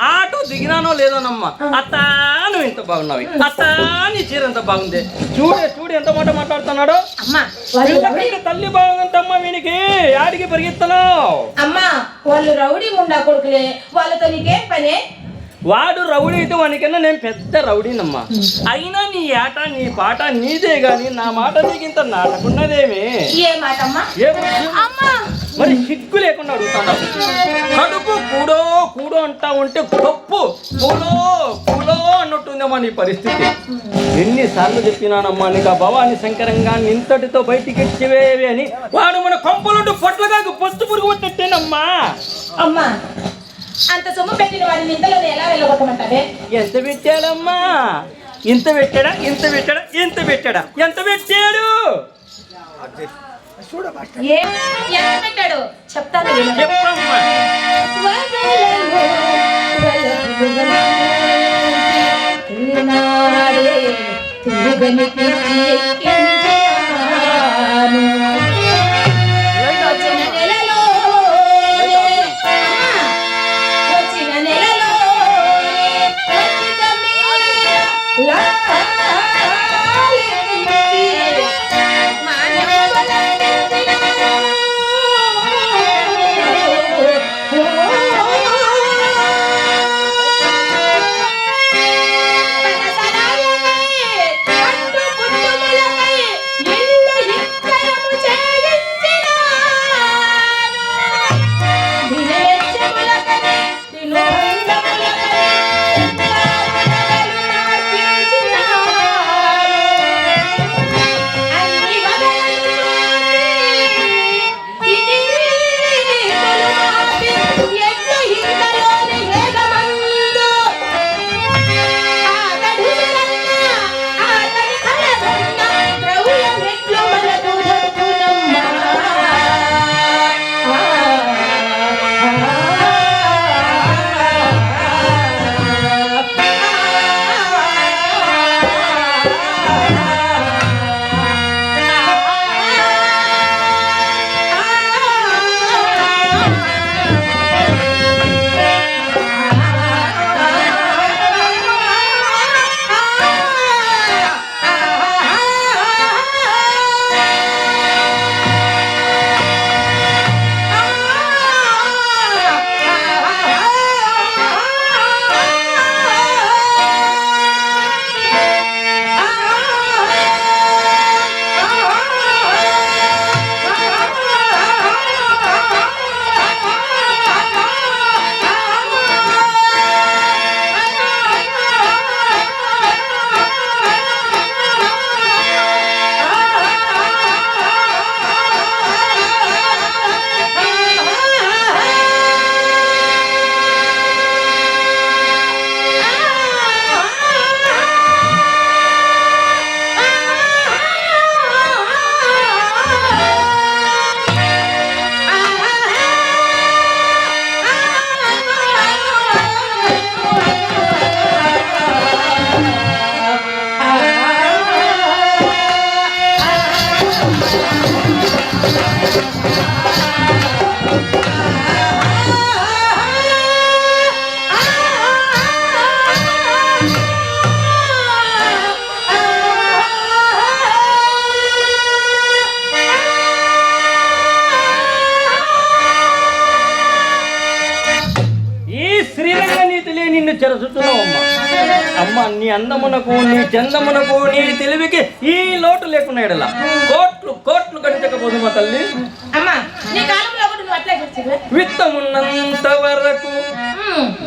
Auto దిగినానో లేదోనమ్మా. అత్త నువ్వు ఇంత బాగున్నావు, అత్త నీ చీర ఎంత బాగుంది, చూడు ఎంత మాట మాట్లాడుతున్నాడు. తల్లి బాగుందమ్మా, వీనికి ఆడికి పరిగెత్తనావు. అమ్మా వాళ్ళు రౌడీ ముండా కొడుకులే, వాళ్ళతో నీకేం పనే? వాడు రౌడీ అయితే వానికన్నా నేను పెద్ద రౌడీనమ్మా. అయినా నీ ఆట నీ పాట నీదే గాని నా మాట నీకింత నాటకున్నదేమి. ఏ మాట అమ్మా? మరి సిగ్గు లేకుండా అడుగుతాను. కడుపు కూడో కూడో అంటా ఉంటే గొప్పు కూడో అన్నట్టుందేమో నీ పరిస్థితి. ఎన్నిసార్లు చెప్పినానమ్మా నీకు ఆ భవాని శంకరంగా ఇంతటితో బయటికి ఇచ్చివేవి అని. వాడు మన కొంపలుంటూ పొట్లగా పస్తు పురుగు పట్టేనమ్మా. అమ్మా అంత సొమ్ము పెట్టిన వాడిని ఇంతలో ఎలా వెళ్ళగొట్టమంటావే? ఎంత పెట్టాడమ్మా? ఇంత పెట్టాడా? ఎంత పెట్టాడా? ఎంత పెట్టాడా? ఎంత పెట్టాడు? పెట్టాడు చెప్తాను. చెప్పమ్మా. నిన్ను చెరచుతున్నావమ్మా. అమ్మ, నీ అందమునకు, నీ చందమునకు, నీ తెలివికి ఈ లోటు లేకుండా ఎడలా కోట్లు కోట్లు గడిచకపోదు మా తల్లి. అమ్మా, నీ కాలంలో కూడా నువ్వు అట్లే చేస్తావే. విత్తమున్నంత వరకు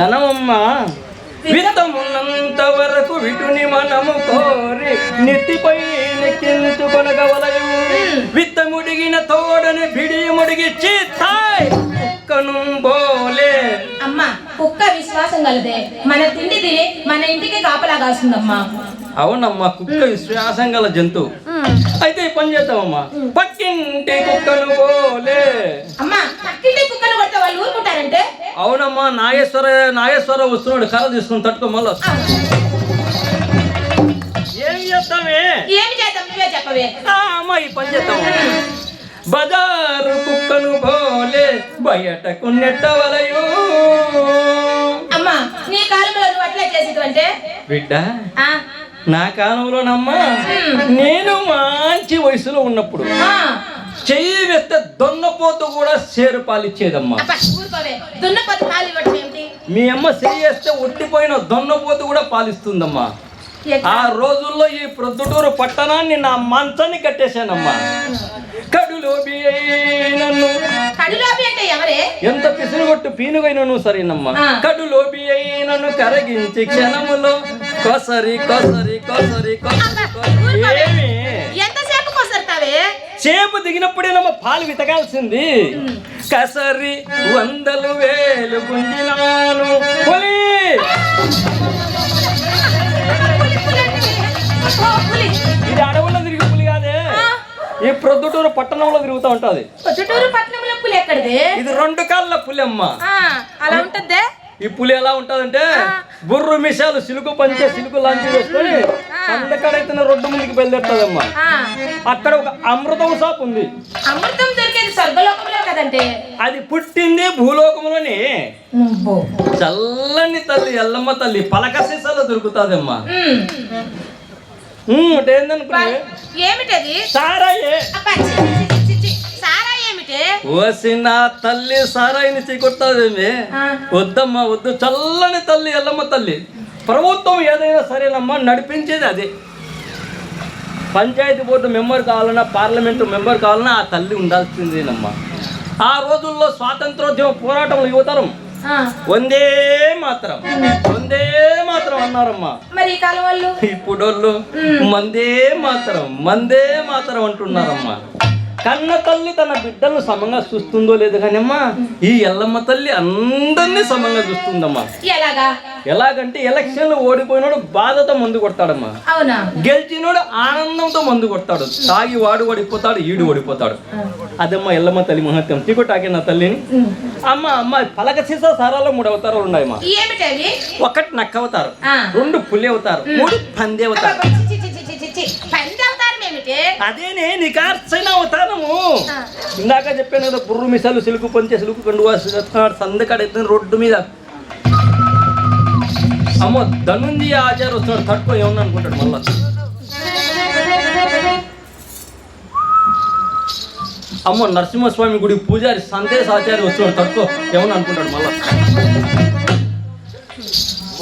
ధనమమ్మా, విత్తమున్నంత వరకు విటుని మనము కోరి నెత్తిపై నెక్కించుకొనగవలయు. విత్తముడిగిన తోడని బిడియముడిగి చీతాయ్ కుక్కను బోలే. అమ్మా, కుక్క విశ్వాసం కలదే. మన తిండి తిని మన ఇంటికి కాపలా కాస్తుందమ్మా. అవునమ్మా, కుక్క విశ్వాసం గల జంతువు. అయితే ఈ పని చేద్దామమ్మా, పక్కింటి కుక్కను పోలే. అమ్మా, పక్కింటి కుక్కను కొడితే వాళ్ళు ఊరుకుంటారంటే? అవునమ్మా, నాగేశ్వర వస్తున్నాడు, కర్ర తీసుకుని తట్టుకో మళ్ళీ. ఏమి చేద్దామే? ఏమి చేద్దాం, నువ్వే చెప్పవే. అమ్మా, ఈ పని చేద్దాం. బజారు కుక్కను పోలే బయటకు నెట్టవలయు. అమ్మా, నీ కాలంలో నువ్వు అట్లే చేసేదంటే? బిడ్డ, నా కాలంలోనమ్మా, నేను మంచి వయసులో ఉన్నప్పుడు చెయ్యి వేస్తే దొన్నపోతు కూడా సేరు పాలిచ్చేదమ్మా. దున్నపోతు పాలు ఇవ్వడం ఏమిటి? మీ అమ్మ చెయ్యి వేస్తే ఒట్టిపోయిన దొన్నపోతు కూడా పాలిస్తుందమ్మా. ఆ రోజుల్లో ఈ ప్రొద్దుటూరు పట్టణాన్ని నా మంచాన్ని కట్టేశానమ్మా. కడులోబి అయినను, కడులోబి అంటే ఎవరే? ఎంత పిసిరుగొట్టు పీనుగైనను సరేనమ్మా. కడులోబి అయినను కరగించి క్షణములో కొసరి కొసరి కొసరి కొసరి. ఏమి ఎంతసేపు కొసరుతావే? చేపు దిగినప్పుడేనమ్మా పాలు వితకాల్సింది. కసరి 100,000 గుంజినాను పులి. ఇది అడవుల్లో తిరిగి పులి కాదే, ఈ ప్రొద్దుటూరు పట్టణంలో తిరుగుతూ ఉంటది. ప్రొద్దుటూరు పట్టణంలో పులి ఎక్కడిది? ఇది 2 కాళ్ళ పులి అమ్మ. అలా ఉంటదే. ఈ పులి ఎలా ఉంటదంటే, బుర్రు మిషాలు సిలుకు పంచే సిలుకు లాంటి వేసుకొని అందకాడైతే రోడ్డు ముందుకు బయలుదేరుతుందమ్మా. అక్కడ ఒక అమృతం షాప్ ఉంది. అమృతం దొరికేది స్వర్గలోకంలో కదంటే? అది పుట్టింది భూలోకంలోని. చల్లని తల్లి ఎల్లమ్మ తల్లి పలక సీసాలో దొరుకుతాదమ్మా. ఏమిటది? సారాయే. సారాయి ఏమిటి? ఓసిన తల్లి సారాయిని చీకొట్టాదేమి? వద్దమ్మా, వద్దు. చల్లని తల్లి ఎల్లమ్మ తల్లి. ప్రభుత్వం ఏదైనా సరేనమ్మా, నడిపించేది అదే. పంచాయతీ బోర్డు మెంబర్ కావాలన్నా, పార్లమెంటు మెంబర్ కావాలన్నా ఆ తల్లి ఉండాల్సిందేనమ్మా. ఆ రోజుల్లో స్వాతంత్రోద్యమ పోరాటంలో యువతరం వందే మాత్రం వందే మాత్రం అన్నారమ్మా. మరి ఈ కాలం వాళ్ళు, ఇప్పుడోళ్ళు మందే మాత్రం అంటున్నారమ్మా. కన్న తల్లి తన బిడ్డలను సమంగా చూస్తుందో లేదు కానీ అమ్మా, ఈ ఎల్లమ్మ తల్లి అందరినీ సమంగా చూస్తుందమ్మా. ఎలాగంటే ఎలక్షన్లు ఓడిపోయినాడు బాధతో మందు కొడతాడమ్మా. అవునా? గెలిచినోడు ఆనందంతో మందు కొడతాడు. తాగి వాడు ఓడిపోతాడు, ఈడు ఓడిపోతాడు. అదమ్మా ఎల్లమ్మ తల్లి మహత్యం. టికొటాకే నా తల్లిని. అమ్మ పలక సీసా సారాలో 3 అవతారాలు ఉన్నాయమ్మా. 1 నక్క అవతారు, 2 పులి అవతారు, 3 పంది అవతారు. అదేనే నికార్సైన అవతారము. ఇందాక చెప్పాను కదా, బుర్రు మిసాలు సిలుకు పంచే సిలుకు కండువా సందకాడైతే రోడ్డు మీద. అమ్మో, ధనుంజయ ఆచార్య వస్తున్నాడు, తట్టుకో ఏమన్నా అనుకుంటాడు మళ్ళా. అమ్మో, నరసింహస్వామి గుడి పూజారి సందేశ ఆచార్య వస్తున్నాడు, తట్టుకో ఏమన్నా అనుకుంటాడు మళ్ళా.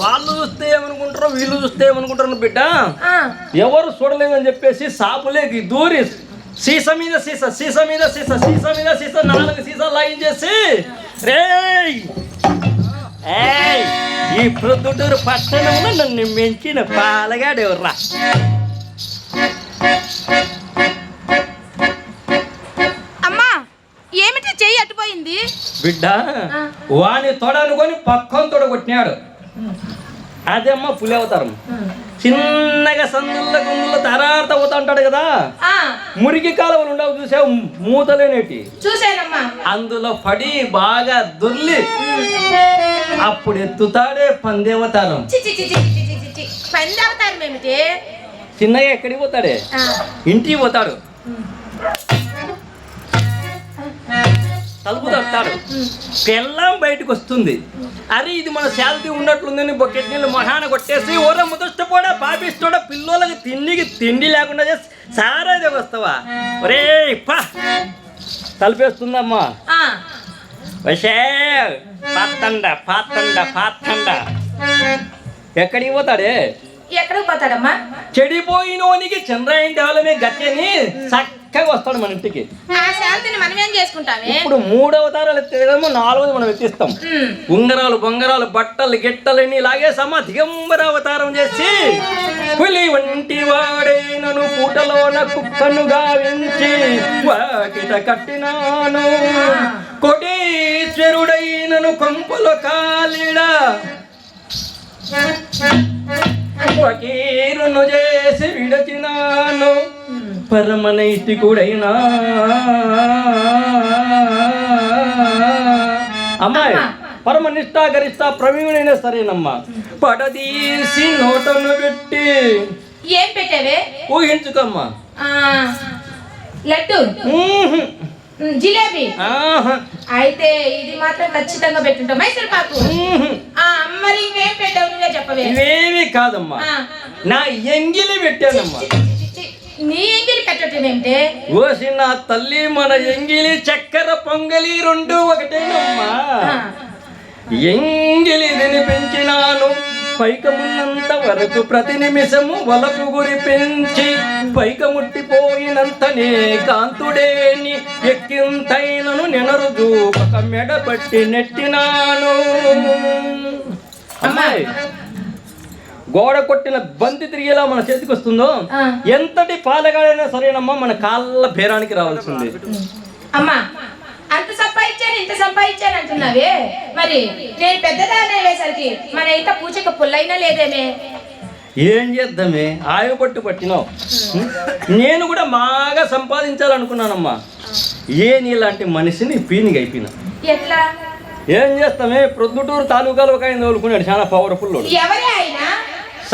వాళ్ళు చూస్తే ఏమనుకుంటారో, వీళ్ళు చూస్తే ఏమనుకుంటారు బిడ్డ. ఎవరు చూడలేదని చెప్పేసి సాపులేకి దూరి సీసా మీద సీసా 4 సీసాలు లాగించేసి, రేయ్ ఈ ప్రొద్దుటూరు పట్టణంలో నన్ను మెంచిన పాలగాడెవర్రా. అమ్మా, ఏమిటి చెయ్యి అట్టుపోయింది? బిడ్డ, వాని తొడనుకొని పక్కన తొడగొట్టినాడు. అదే అమ్మ పులి అవతారం. చిన్నగా సందుల్లో గుందుల్లో తరార్త అవుతా ఉంటాడు కదా, మురికి కాలువలు ఉండవు చూసావు, మూతలేనేటి. చూసానమ్మా. అందులో పడి బాగా దొర్లి అప్పుడు ఎత్తుతాడే పందేవతారం. పందేవతారం ఏమిటి? చిన్నగా ఎక్కడికి పోతాడే, ఇంటికి పోతాడు, తలుపు తడతాడు, పెళ్ళం బయటకు వస్తుంది. అరే ఇది మన శాలరీ ఉన్నట్లుందని బొకెట్ నీళ్ళు మొహాన కొట్టేసి, ఓర ముదష్టపోడా పాపిస్తోడా పిల్లలకి తిండి లేకుండా చేసి సారాది వస్తావా, ఒరే పా తలుపేస్తుందమ్మా. వసే పాతండ ఎక్కడికి పోతాడే? ఎక్కడికి పోతాడమ్మా? చెడిపోయినోనికి చంద్రాయణ దేవాలమే గట్టని చక్కగా వస్తాడు మన ఇంటికి. ఆ శాంతిని మనం ఏం చేసుకుంటామే? ఇప్పుడు 3 అవతారాలు ఎత్తేదేమో 4వది మనం ఎత్తిస్తాం. ఉంగరాలు బొంగరాలు బట్టలు గిట్టలని లాగేసమ్మా దిగంబర అవతారం చేసి పులి వంటి వాడేనను పూటలోన కుక్కను గావించి వాకిట కట్టినాను కోటీశ్వరుడైనను కొంపలో కాలిడ ఫకీరును చేసి విడచినాను పరమనైతికుడైనా. అమ్మాయి పరమనిష్ట గరిష్ట ప్రవీణైనా సరేనమ్మా. పడదీసి నోటను పెట్టి ఏం పెట్టావే? ఊహించుకమ్మా. లడ్డు, జిలేబీ. అయితే ఇది మాత్రం ఖచ్చితంగా పెట్టుంటావు. మైసూర్ పాకు. మరి ఇంకేం పెట్టావు? నువ్వే చెప్పవే. ఇవేమి కాదమ్మా, నా ఎంగిలి పెట్టానమ్మా. నీ ఎంగిలి పెట్టడం ఏంటే? ఓసి నా తల్లి, మన ఎంగిలి చక్కెర పొంగలి 2 ఒకటేనమ్మా. ఎంగిలి పెంచినాను పైకమున్నంత వరకు ప్రతి నిమిషము వలకు గురి పెంచి పైకముట్టిపోయినంతనే కాంతుడేని ఎక్కింతైనను నెనరు చూపక మెడబట్టి నెట్టినాను. అమ్మాయి గోడ కొట్టిన బంతి తిరిగేలా మన చేతికి వస్తుందో ఎంతటి పాలగాడైనా సరేనమ్మా మన కాళ్ళ బేరానికి రావాల్సింది. అమ్మా అంత సంపాదించాను ఇంత సంపాదించాను అంటున్నావే, మరి నేను పెద్దదాన్ని అయ్యేసరికి మన ఇంత పూజకి పుల్లైనా లేదేమే? ఏం చేద్దామే, ఆయువు పట్టు పట్టినావు. నేను కూడా బాగా సంపాదించాలనుకున్నానమ్మా. ఏ నీలాంటి మనిషిని పీనిగా అయిపోయినా. ఎట్లా? ఏం చేస్తామే, ప్రొద్దుటూరు తాలూకాలో ఒక ఆయన తోలుకున్నాడు, చాలా పవర్ఫుల్. ఎవరే ఆయన?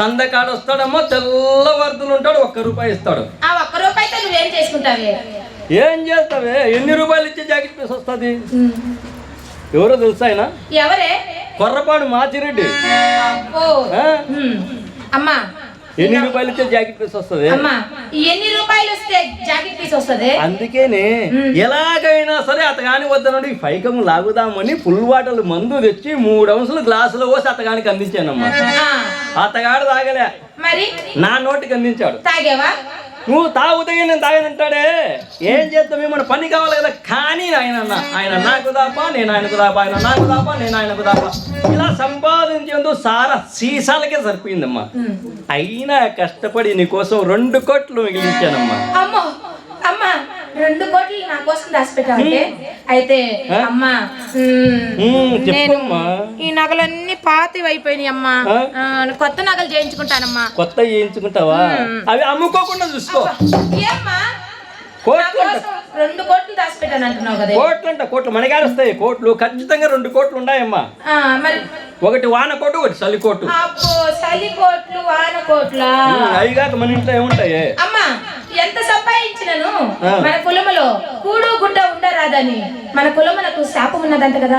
సందకాడు వస్తాడమ్మా, తెల్లవర్దులు ఉంటాడు, 1 రూపాయి ఇస్తాడు. ఆ 1 రూపాయితో నువ్వేం చేసుకుంటావే? ఏం చేస్తావే, ఎన్ని రూపాయలు ఇచ్చే జాకెట్ పీస్ వస్తుంది? ఎవరో తెలుసా ఆయన? ఎవరే? కొర్రపాడు మాచిరెడ్డి. అమ్మా ఎన్ని రూపాయలు ఇచ్చే జాకెట్ పీస్ వస్తుంది? అమ్మా ఎన్ని రూపాయలు వస్తే జాకెట్ పీస్ వస్తుంది? అందుకేనే ఎలాగైనా సరే అతగాని వద్దనండి పైకము లాగుదామని ఫుల్ బాటల్ మందు తెచ్చి 3 అంశులు గ్లాసులో పోసి అతగానికి అందించానమ్మా. అతగాడు తాగలే, మరి నా నోటికి అందించాడు. తాగేవా? నువ్వు తాగుతాయి నేను తాగనంటాడే. ఏం చేస్తామే, మన పని కావాలి కదా. కానీ ఆయన నాకు దాపా, నేను ఆయనకు దాపా, ఆయన నాకు దాపా, నేను ఆయనకు దాపా, ఇలా సంపాదించేందుకు సారా సీసాలకే సరిపోయిందమ్మా. అయినా కష్టపడి నీకోసం 2 కోట్లు మిగిలించానమ్మా. అమ్మో అమ్మా 2 కోట్లు నా కోసం దాచిపెట్టావంటే? అయితే అమ్మా చెప్పమ్మా. ఈ నగలన్నీ పాతవి అయిపోయినాయి అమ్మా, కొత్త నగలు చేయించుకుంటానమ్మా. కొత్త చేయించుకుంటావా? అవి అమ్ముకోకుండా చూసుకో. ఏమ్మా 2 కోట్లు దాచిపెట్టాను అంటున్నావు కదా? కోట్లు మనగారు వస్తాయి. కోట్లు ఖచ్చితంగా 2 కోట్లు ఉన్నాయమ్మా. మరి ఒకటి వానకోటు, ఒకటి చలికోటు. చలికోట్లు వానకోట్లా? అవిగాక మన ఇంట్లో ఏముంటాయి? అమ్మా ఎంత సంపాదించినను మన కులములో కూడు గుడ్డ ఉండరాదని మన కులములకు శాపం ఉన్నదంట కదా.